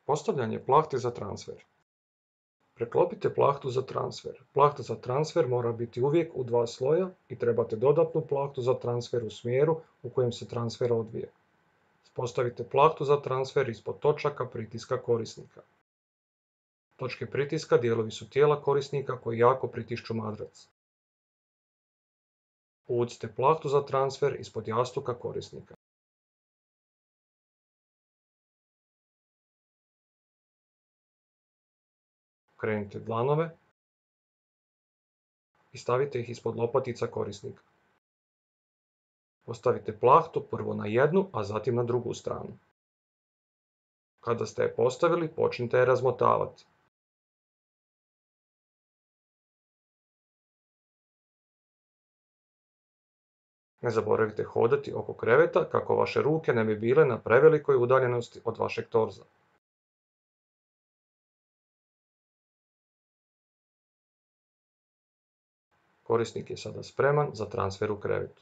Postavljanje plahte za transfer. Preklopite plahtu za transfer. Plahta za transfer mora biti uvijek u 2 sloja i trebate dodatnu plahtu za transfer u smjeru u kojem se transfer odvija. Postavite plahtu za transfer ispod točaka pritiska korisnika. Točke pritiska dijelovi su tijela korisnika koji jako pritišću madrac. Uvucite plahtu za transfer ispod jastuka korisnika. Okrenite dlanove i stavite ih ispod lopatica korisnika. Postavite plahtu prvo na jednu, a zatim na drugu stranu. Kada ste je postavili, počnite je razmotavati. Ne zaboravite hodati oko kreveta kako vaše ruke ne bi bile na prevelikoj udaljenosti od vašeg torza. Korisnik je sada spreman za transfer u krevetu.